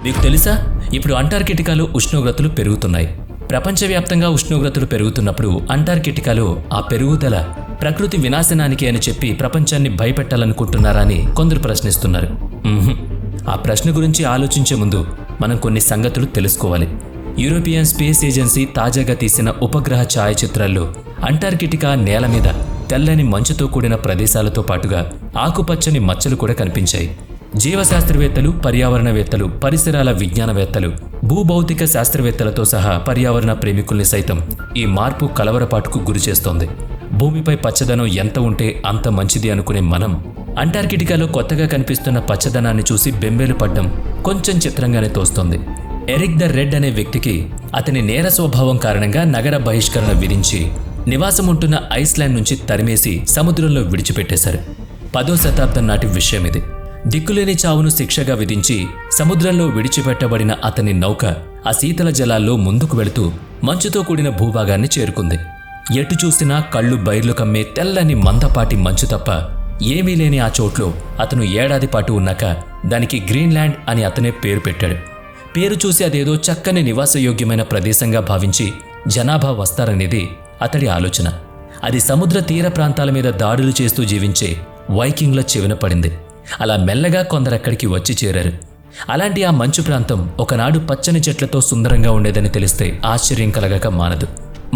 మీకు తెలుసా, ఇప్పుడు అంటార్కిటికాలో ఉష్ణోగ్రతలు పెరుగుతున్నాయి. ప్రపంచవ్యాప్తంగా ఉష్ణోగ్రతలు పెరుగుతున్నప్పుడు అంటార్కిటికాలో ఆ పెరుగుదల ప్రకృతి వినాశనానికి అని చెప్పి ప్రపంచాన్ని భయపెట్టాలనుకుంటున్నారా అని కొందరు ప్రశ్నిస్తున్నారు. ఆ ప్రశ్న గురించి ఆలోచించే ముందు మనం కొన్ని సంగతులు తెలుసుకోవాలి. యూరోపియన్ స్పేస్ ఏజెన్సీ తాజాగా తీసిన ఉపగ్రహ ఛాయాచిత్రాల్లో అంటార్కిటికా నేల మీద తెల్లని మంచుతో కూడిన ప్రదేశాలతో పాటుగా ఆకుపచ్చని మచ్చలు కూడా కనిపించాయి. జీవశాస్త్రవేత్తలు, పర్యావరణవేత్తలు, పరిసరాల విజ్ఞానవేత్తలు, భూభౌతిక శాస్త్రవేత్తలతో సహా పర్యావరణ ప్రేమికుల్ని సైతం ఈ మార్పు కలవరపాటుకు గురిచేస్తోంది. భూమిపై పచ్చదనం ఎంత ఉంటే అంత మంచిది అనుకునే మనం అంటార్కిటికాలో కొత్తగా కనిపిస్తున్న పచ్చదనాన్ని చూసి బెంబేలు పడ్డం కొంచెం చిత్రంగానే తోస్తోంది. ఎరిక్ ద రెడ్ అనే వ్యక్తికి అతని నేర స్వభావం కారణంగా నగర బహిష్కరణ విధించి నివాసం ఉంటున్న ఐస్లాండ్ నుంచి తరిమేసి సముద్రంలో విడిచిపెట్టేశారు. 10వ శతాబ్దం నాటి విషయం ఇది. దిక్కులేని చావును శిక్షగా విధించి సముద్రంలో విడిచిపెట్టబడిన అతని నౌక ఆ శీతల జలాల్లో ముందుకు వెళుతూ మంచుతో కూడిన భూభాగాన్ని చేరుకుంది. ఎటు చూసినా కళ్ళు బైర్లు కమ్మే తెల్లని మందపాటి మంచు తప్ప ఏమీ లేని ఆ చోట్లో అతను ఏడాది పాటు ఉన్నాక దానికి గ్రీన్లాండ్ అని అతనే పేరు పెట్టాడు. పేరు చూసి అదేదో చక్కని నివాసయోగ్యమైన ప్రదేశంగా భావించి జనాభా వస్తారనేది అతడి ఆలోచన. అది సముద్ర తీర ప్రాంతాల మీద దాడులు చేస్తూ జీవించే వైకింగ్ల చెవిన పడింది. అలా మెల్లగా కొందరక్కడికి వచ్చి చేరారు. అలాంటి ఆ మంచు ప్రాంతం ఒకనాడు పచ్చని చెట్లతో సుందరంగా ఉండేదని తెలిస్తే ఆశ్చర్యం కలగక మానదు.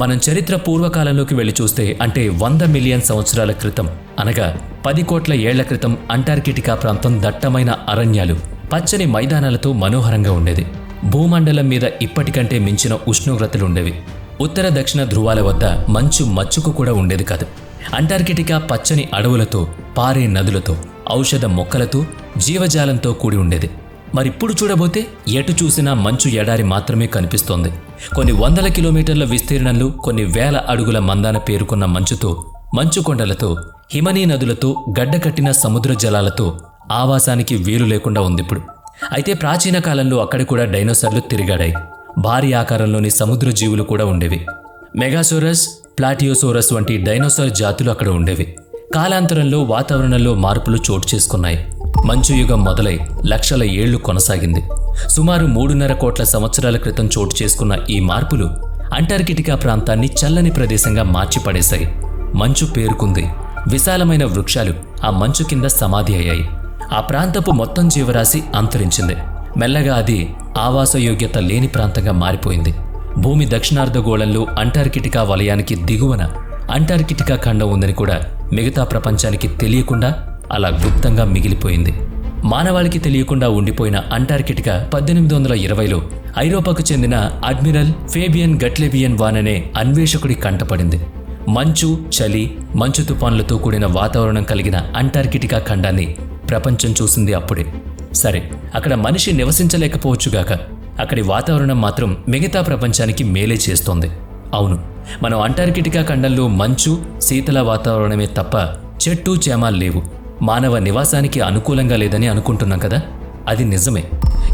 మనం చరిత్ర పూర్వకాలంలోకి వెళ్ళి చూస్తే, అంటే 100 మిలియన్ సంవత్సరాల క్రితం, అనగా 10 కోట్ల ఏళ్ల క్రితం అంటార్కిటికా ప్రాంతం దట్టమైన అరణ్యాలు, పచ్చని మైదానాలతో మనోహరంగా ఉండేది. భూమండలం మీద ఇప్పటికంటే మించిన ఉష్ణోగ్రతలు ఉండేవి. ఉత్తర దక్షిణ ధ్రువాల వద్ద మంచు మచ్చుకు కూడా ఉండేది కాదు. అంటార్కిటికా పచ్చని అడవులతో, పారే నదులతో, ఔషధ మొక్కలతో, జీవజాలంతో కూడి ఉండేది. మరిప్పుడు చూడబోతే ఎటు చూసినా మంచు ఎడారి మాత్రమే కనిపిస్తోంది. కొన్ని వందల కిలోమీటర్ల విస్తీర్ణంలో, కొన్ని వేల అడుగుల మందాన పేరుకున్న మంచుతో, మంచు కొండలతో, హిమనీ నదులతో, గడ్డకట్టిన సముద్ర జలాలతో ఆవాసానికి వీలు లేకుండా ఉందిప్పుడు. అయితే ప్రాచీన కాలంలో అక్కడ కూడా డైనోసార్లు తిరిగాడాయి. భారీ ఆకారంలోని సముద్ర జీవులు కూడా ఉండేవి. మెగాసోరస్, ప్లాటియోసోరస్ వంటి డైనోసార్ జాతులు అక్కడ ఉండేవి. కాలాంతరంలో వాతావరణంలో మార్పులు చోటు చేసుకున్నాయి. మంచు యుగం మొదలై లక్షల ఏళ్లు కొనసాగింది. సుమారు 3.5 కోట్ల సంవత్సరాల క్రితం చోటు చేసుకున్న ఈ మార్పులు అంటార్కిటికా ప్రాంతాన్ని చల్లని ప్రదేశంగా మార్చిపడేశాయి. మంచు పేరుకుంది. విశాలమైన వృక్షాలు ఆ మంచు కింద సమాధి అయ్యాయి. ఆ ప్రాంతపు మొత్తం జీవరాశి అంతరించింది. మెల్లగా అది ఆవాసయోగ్యత లేని ప్రాంతంగా మారిపోయింది. భూమి దక్షిణార్ధగోళంలో అంటార్కిటికా వలయానికి దిగువన అంటార్కిటికా ఖండం ఉందని కూడా మిగతా ప్రపంచానికి తెలియకుండా అలా గుప్తంగా మిగిలిపోయింది. మానవాళికి తెలియకుండా ఉండిపోయిన అంటార్కిటికా 1820లో ఐరోపాకు చెందిన అడ్మిరల్ ఫేబియన్ గట్లెవియన్ వాన్ అనే అన్వేషకుడి కంటపడింది. మంచు, చలి, మంచు తుఫాన్లతో కూడిన వాతావరణం కలిగిన అంటార్కిటికా ఖండాన్ని ప్రపంచం చూసింది అప్పుడే. సరే, అక్కడ మనిషి నివసించలేకపోవచ్చుగాక, అక్కడి వాతావరణం మాత్రం మిగతా ప్రపంచానికి మేలే చేస్తోంది. అవును, మనం అంటార్కిటికా ఖండంలో మంచు, శీతల వాతావరణమే తప్ప చెట్టు చేమాలు లేవు. మానవ నివాసానికి అనుకూలంగా లేదని అనుకుంటున్నాం కదా, అది నిజమే.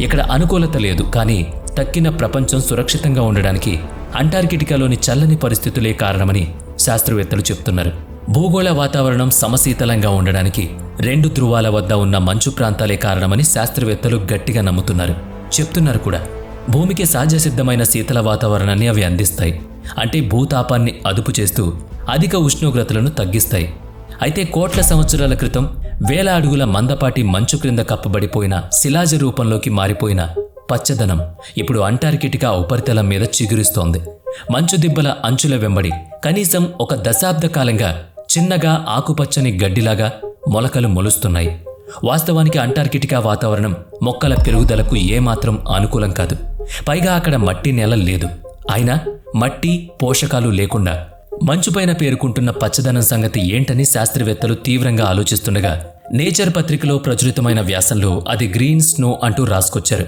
ఇక్కడ అనుకూలత లేదు, కానీ తక్కిన ప్రపంచం సురక్షితంగా ఉండడానికి అంటార్కిటికాలోని చల్లని పరిస్థితులే కారణమని శాస్త్రవేత్తలు చెప్తున్నారు. భూగోళ వాతావరణం సమశీతలంగా ఉండడానికి 2 ధ్రువాల వద్ద ఉన్న మంచు ప్రాంతాలే కారణమని శాస్త్రవేత్తలు గట్టిగా నమ్ముతున్నారు, చెప్తున్నారు కూడా. భూమికి సహజసిద్ధమైన శీతల వాతావరణాన్ని అవి అందిస్తాయి. అంటే భూతాపాన్ని అదుపు చేస్తూ అధిక ఉష్ణోగ్రతలను తగ్గిస్తాయి. అయితే కోట్ల సంవత్సరాల క్రితం వేల అడుగుల మందపాటి మంచు క్రింద కప్పబడిపోయిన శిలాజ రూపంలోకి మారిపోయిన పచ్చదనం ఇప్పుడు అంటార్కిటికా ఉపరితలం మీద చిగురిస్తోంది. మంచు దిబ్బల అంచుల వెంబడి కనీసం 1 దశాబ్ద కాలంగా చిన్నగా ఆకుపచ్చని గడ్డిలాగా మొలకలు మొలుస్తున్నాయి. వాస్తవానికి అంటార్కిటికా వాతావరణం మొక్కల పెరుగుదలకు ఏమాత్రం అనుకూలం కాదు. పైగా అక్కడ మట్టి నేల లేదు. అయినా మట్టి, పోషకాలు లేకుండా మంచుపైన పేరుకుంటున్న పచ్చదనం సంగతి ఏంటని శాస్త్రవేత్తలు తీవ్రంగా ఆలోచిస్తుండగా నేచర్ పత్రికలో ప్రచురితమైన వ్యాసంలో అది గ్రీన్ స్నో అంటూ రాసుకొచ్చారు.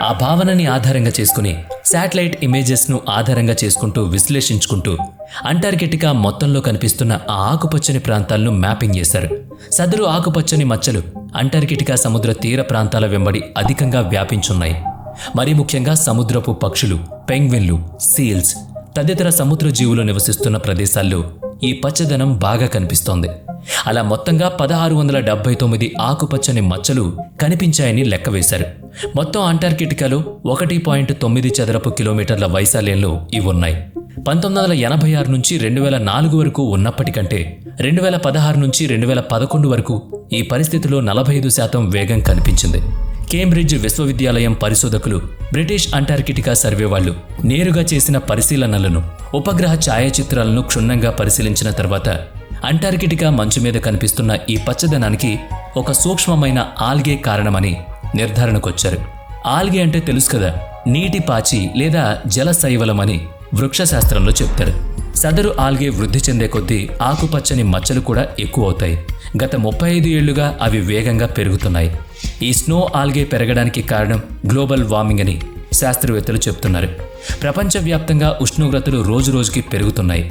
ఆ భావనని ఆధారంగా చేసుకుని శాటిలైట్ ఇమేజెస్ను ఆధారంగా చేసుకుంటూ విశ్లేషించుకుంటూ అంటార్కిటికా మొత్తంలో కనిపిస్తున్న ఆ ఆకుపచ్చని ప్రాంతాలను మ్యాపింగ్ చేశారు. సదరు ఆకుపచ్చని మచ్చలు అంటార్కిటికా సముద్ర తీర ప్రాంతాల వెంబడి అధికంగా వ్యాపించున్నాయి. మరీ ముఖ్యంగా సముద్రపు పక్షులు, పెంగ్విన్లు, సీల్స్, తదితర సముద్ర జీవులు నివసిస్తున్న ప్రదేశాల్లో ఈ పచ్చదనం బాగా కనిపిస్తోంది. అలా మొత్తంగా 1679 ఆకుపచ్చని మచ్చలు కనిపించాయని లెక్కవేశారు. మొత్తం అంటార్కిటికాలో 1.9 చదరపు కిలోమీటర్ల వైశాల్యంలో ఇవున్నాయి. 1986 నుంచి 2004 వరకు ఉన్నప్పటికంటే 2016 నుంచి 2011 వరకు ఈ పరిస్థితిలో 45% వేగం కనిపించింది. కేంబ్రిడ్జ్ విశ్వవిద్యాలయం పరిశోధకులు బ్రిటిష్ అంటార్కిటికా సర్వే వాళ్ళు నేరుగా చేసిన పరిశీలనలను, ఉపగ్రహ ఛాయాచిత్రాలను క్షుణ్ణంగా పరిశీలించిన తర్వాత అంటార్కిటికా మంచు మీద కనిపిస్తున్న ఈ పచ్చదనానికి ఒక సూక్ష్మమైన ఆల్గే కారణమని నిర్ధారణకొచ్చారు. ఆల్గే అంటే తెలుసు కదా, నీటి పాచి లేదా జల శైవలమని వృక్షశాస్త్రంలో చెప్తారు. సదరు ఆల్గే వృద్ధి చెందే కొద్దీ ఆకుపచ్చని మచ్చలు కూడా ఎక్కువ అవుతాయి. గత 35 ఏళ్లుగా అవి వేగంగా పెరుగుతున్నాయి. ఈ స్నో ఆల్గే పెరగడానికి కారణం గ్లోబల్ వార్మింగ్ అని శాస్త్రవేత్తలు చెప్తున్నారు. ప్రపంచవ్యాప్తంగా ఉష్ణోగ్రతలు రోజురోజుకి పెరుగుతున్నాయి.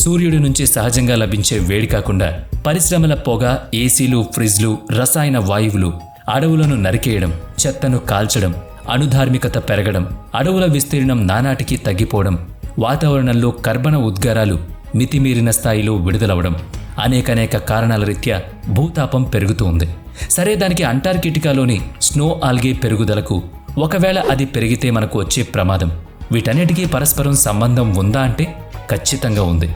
సూర్యుడి నుంచి సహజంగా లభించే వేడి కాకుండా పరిశ్రమల పొగ, ఏసీలు, ఫ్రిడ్జ్లు, రసాయన వాయువులు, అడవులను నరికేయడం, చెత్తను కాల్చడం, అణుధార్మికత పెరగడం, అడవుల విస్తీర్ణం నానాటికి తగ్గిపోవడం, వాతావరణంలో కర్బన ఉద్గారాలు మితిమీరిన స్థాయిలో విడుదలవడం, అనేక కారణాల రీత్యా భూతాపం పెరుగుతూ ఉంది. సరే, దానికి అంటార్కిటికాలోని స్నో ఆల్గే పెరుగుదలకు ఒకవేళ అది పెరిగితే మనకు వచ్చే ప్రమాదం, వీటన్నిటికీ పరస్పరం సంబంధం ఉందా అంటే ఖచ్చితంగా ఉంది.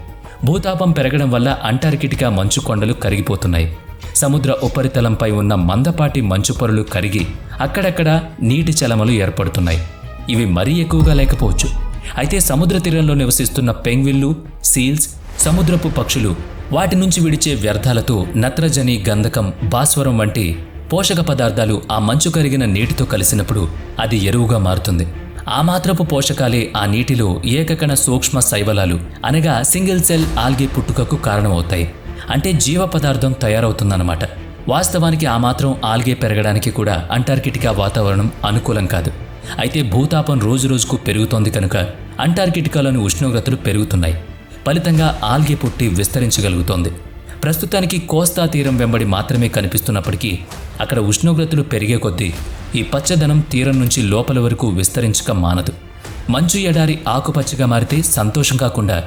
భూతాపం పెరగడం వల్ల అంటార్కిటికా మంచు కొండలు కరిగిపోతున్నాయి. సముద్ర ఉపరితలంపై ఉన్న మందపాటి మంచు పొరలు కరిగి అక్కడక్కడ నీటి చలమలు ఏర్పడుతున్నాయి. ఇవి మరీ ఎక్కువగా లేకపోవచ్చు. అయితే సముద్ర తీరంలో నివసిస్తున్న పెంగ్విన్లు, సీల్స్, సముద్రపు పక్షులు వాటి నుంచి విడిచే వ్యర్థాలతో నత్రజని, గంధకం, భాస్వరం వంటి పోషక పదార్థాలు ఆ మంచు కరిగిన నీటితో కలిసినప్పుడు అది ఎరువుగా మారుతుంది. ఆ మాత్రపు పోషకాలే ఆ నీటిలో ఏకకణ సూక్ష్మ శైవలాలు అనగా సింగిల్ సెల్ ఆల్గే పుట్టుకకు కారణమవుతాయి. అంటే జీవ పదార్థం తయారవుతుందన్నమాట. వాస్తవానికి ఆ మాత్రం ఆల్గే పెరగడానికి కూడా అంటార్కిటికా వాతావరణం అనుకూలం కాదు. అయితే భూతాపం రోజురోజుకు పెరుగుతోంది కనుక అంటార్కిటికాలోని ఉష్ణోగ్రతలు పెరుగుతున్నాయి. ఫలితంగా ఆల్గే పుట్టి విస్తరించగలుగుతోంది. ప్రస్తుతానికి కోస్తా తీరం వెంబడి మాత్రమే కనిపిస్తున్నప్పటికీ అక్కడ ఉష్ణోగ్రతలు పెరిగే కొద్దీ ఈ పచ్చదనం తీరం నుంచి లోపల వరకు విస్తరించక మానదు. మంచు ఎడారి ఆకుపచ్చగా మారితే సంతోషం కాకుండా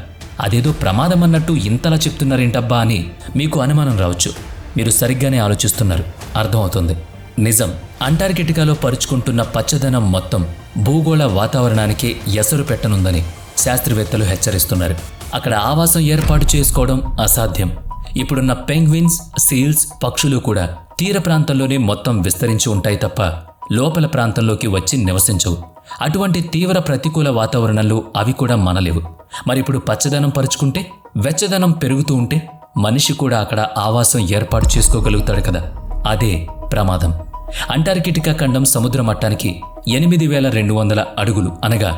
అదేదో ప్రమాదం అన్నట్టు ఇంతలా చెప్తున్నారేంటబ్బా అని మీకు అనుమానం రావచ్చు. మీరు సరిగ్గానే ఆలోచిస్తున్నారు, అర్థమవుతుంది. నిజం, అంటార్కిటికాలో పరుచుకుంటున్న పచ్చదనం మొత్తం భూగోళ వాతావరణానికే ఎసరు పెట్టనుందని శాస్త్రవేత్తలు హెచ్చరిస్తున్నారు. అక్కడ ఆవాసం ఏర్పాటు చేసుకోవడం అసాధ్యం. ఇప్పుడున్న పెంగ్విన్స్, సీల్స్, పక్షులు కూడా తీర ప్రాంతంలోనే మొత్తం విస్తరించి ఉంటాయి తప్ప లోపల ప్రాంతంలోకి వచ్చి నివసించవు. అటువంటి తీవ్ర ప్రతికూల వాతావరణంలో అవి కూడా మనలేవు. మరిప్పుడు పచ్చదనం పరుచుకుంటే, వెచ్చదనం పెరుగుతూ ఉంటే మనిషి కూడా అక్కడ ఆవాసం ఏర్పాటు చేసుకోగలుగుతాడు కదా. అదే ప్రమాదం. అంటార్కిటికా ఖండం సముద్ర మట్టానికి 8200 అడుగులు అనగా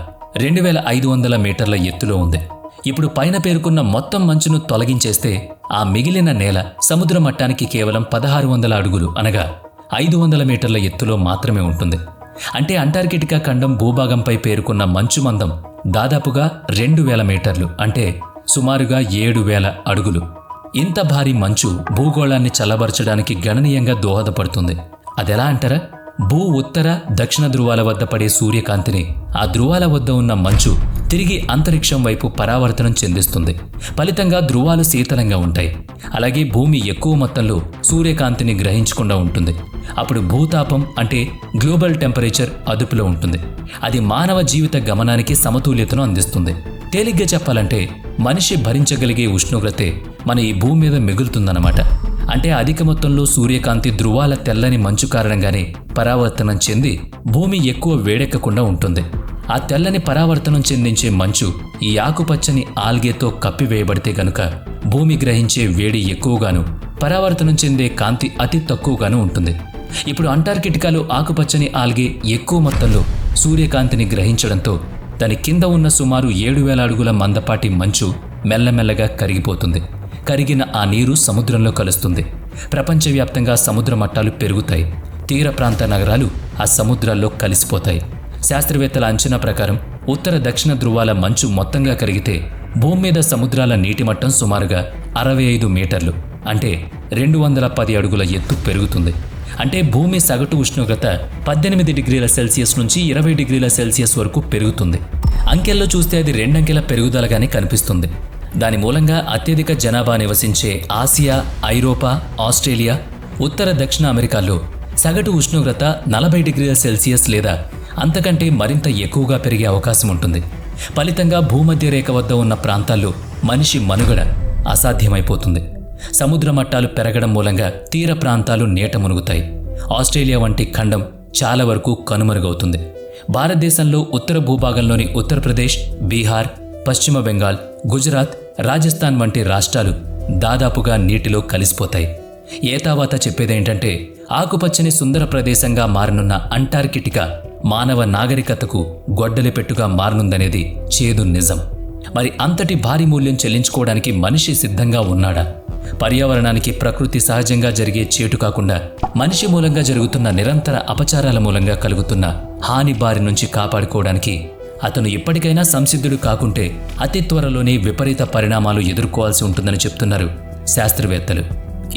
2500 మీటర్ల ఎత్తులో ఉంది. ఇప్పుడు పైన పేర్కొన్న మొత్తం మంచును తొలగించేస్తే ఆ మిగిలిన నేల సముద్ర మట్టానికి కేవలం 1600 అడుగులు అనగా 500 మీటర్ల ఎత్తులో మాత్రమే ఉంటుంది. అంటే అంటార్కిటికా ఖండం భూభాగంపై పేర్కొన్న మంచు మందం దాదాపుగా 2000 మీటర్లు అంటే సుమారుగా 7000 అడుగులు. ఇంత భారీ మంచు భూగోళాన్ని చల్లబరచడానికి గణనీయంగా దోహదపడుతుంది. అదెలా అంటారా? భూ ఉత్తర, దక్షిణ ధృవాల వద్ద పడే సూర్యకాంతిని ఆ ధృవాల వద్ద ఉన్న మంచు తిరిగి అంతరిక్షం వైపు పరావర్తనం చెందిస్తుంది. ఫలితంగా ధృవాలు శీతలంగా ఉంటాయి. అలాగే భూమి ఎక్కువ మొత్తంలో సూర్యకాంతిని గ్రహించకుండా ఉంటుంది. అప్పుడు భూతాపం అంటే గ్లోబల్ టెంపరేచర్ అదుపులో ఉంటుంది. అది మానవ జీవిత గమనానికి సమతుల్యతను అందిస్తుంది. తేలిగ్గా చెప్పాలంటే మనిషి భరించగలిగే ఉష్ణోగ్రతే మన ఈ భూమి మీద మిగులుతుందన్నమాట. అంటే అధిక మొత్తంలో సూర్యకాంతి ధృవాల తెల్లని మంచు కారణంగానే పరావర్తనం చెంది భూమి ఎక్కువ వేడెక్కకుండా ఉంటుంది. ఆ తెల్లని పరావర్తనం చెందించే మంచు ఈ ఆకుపచ్చని ఆల్గేతో కప్పివేయబడితే గనుక భూమి గ్రహించే వేడి ఎక్కువగాను, పరావర్తనం చెందే కాంతి అతి తక్కువగాను ఉంటుంది. ఇప్పుడు అంటార్కిటికాలో ఆకుపచ్చని ఆల్గే ఎక్కువ మొత్తంలో సూర్యకాంతిని గ్రహించడంతో దాని కింద ఉన్న సుమారు 7000 అడుగుల మందపాటి మంచు మెల్లమెల్లగా కరిగిపోతుంది. కరిగిన ఆ నీరు సముద్రంలో కలుస్తుంది. ప్రపంచవ్యాప్తంగా సముద్ర మట్టాలు పెరుగుతాయి. తీర ప్రాంత నగరాలు ఆ సముద్రాల్లో కలిసిపోతాయి. శాస్త్రవేత్తల అంచనా ప్రకారం ఉత్తర దక్షిణ ధృవాల మంచు మొత్తంగా కరిగితే భూమి మీద సముద్రాల నీటి మట్టం సుమారుగా 65 మీటర్లు అంటే 210 అడుగుల ఎత్తు పెరుగుతుంది. అంటే భూమి సగటు ఉష్ణోగ్రత 18 డిగ్రీల సెల్సియస్ నుంచి 20 డిగ్రీల సెల్సియస్ వరకు పెరుగుతుంది. అంకెల్లో చూస్తే అది 2 అంకెల పెరుగుదలగానే కనిపిస్తుంది. దాని మూలంగా అత్యధిక జనాభా నివసించే ఆసియా, ఐరోపా, ఆస్ట్రేలియా, ఉత్తర దక్షిణ అమెరికాల్లో సగటు ఉష్ణోగ్రత 40 డిగ్రీల సెల్సియస్ లేదా అంతకంటే మరింత ఎక్కువగా పెరిగే అవకాశం ఉంటుంది. ఫలితంగా భూమధ్య రేఖ వద్ద ఉన్న ప్రాంతాల్లో మనిషి మనుగడ అసాధ్యమైపోతుంది. సముద్ర మట్టాలు పెరగడం మూలంగా తీర ప్రాంతాలు నీట మునుగుతాయి. ఆస్ట్రేలియా వంటి ఖండం చాలా వరకు కనుమరుగవుతుంది. భారతదేశంలో ఉత్తర భూభాగంలోని ఉత్తరప్రదేశ్, బీహార్, పశ్చిమ బెంగాల్, గుజరాత్, రాజస్థాన్ వంటి రాష్ట్రాలు దాదాపుగా నీటిలో కలిసిపోతాయి. ఏతావాత చెప్పేదేంటంటే ఆకుపచ్చని సుందర ప్రదేశంగా మారనున్న అంటార్కిటికా మానవ నాగరికతకు గొడ్డలి పెట్టుగా మారనుందనేది చేదు నిజం. మరి అంతటి భారీ మూల్యం చెల్లించుకోవడానికి మనిషి సిద్ధంగా ఉన్నాడా? పర్యావరణానికి ప్రకృతి సహజంగా జరిగే చేటు కాకుండా మనిషి మూలంగా జరుగుతున్న నిరంతర అపచారాల మూలంగా కలుగుతున్న హాని బారి నుంచి కాపాడుకోవడానికి అతను ఇప్పటికైనా సంసిద్ధుడు కాకుంటే అతి త్వరలోనే విపరీత పరిణామాలు ఎదుర్కోవాల్సి ఉంటుందని చెప్తున్నారు శాస్త్రవేత్తలు.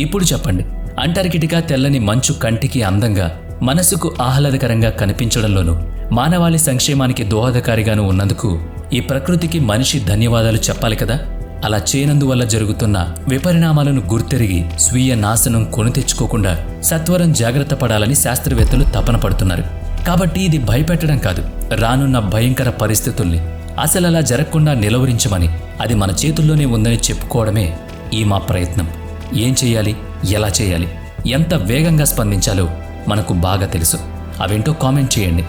ఇప్పుడు చెప్పండి, అంటార్కిటికా తెల్లని మంచు కంటికి అందంగా, మనసుకు ఆహ్లాదకరంగా కనిపించడంలోనూ మానవాళి సంక్షేమానికి దోహదకారిగాను ఉన్నందుకు ఈ ప్రకృతికి మనిషి ధన్యవాదాలు చెప్పాలి కదా. అలా చేయనందువల్ల జరుగుతున్న విపరిణామాలను గుర్తెరిగి స్వీయ నాశనం కొని తెచ్చుకోకుండా సత్వరం జాగ్రత్త పడాలని శాస్త్రవేత్తలు తపన పడుతున్నారు. కాబట్టి ఇది భయపెట్టడం కాదు, రానున్న భయంకర పరిస్థితుల్ని అసలలా జరగకుండా నిలవరించమని, అది మన చేతుల్లోనే ఉందని చెప్పుకోవడమే ఈ మా ప్రయత్నం. ఏం చేయాలి, ఎలా చేయాలి, ఎంత వేగంగా స్పందించాలో మనకు బాగా తెలుసు. అవేంటో కామెంట్ చేయండి.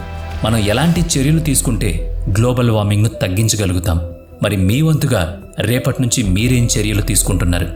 మనం ఎలాంటి చర్యలు తీసుకుంటే గ్లోబల్ వార్మింగ్ను తగ్గించగలుగుతాం? మరి మీ వంతుగా రేపటి నుంచి మీరేం చర్యలు తీసుకుంటున్నారు?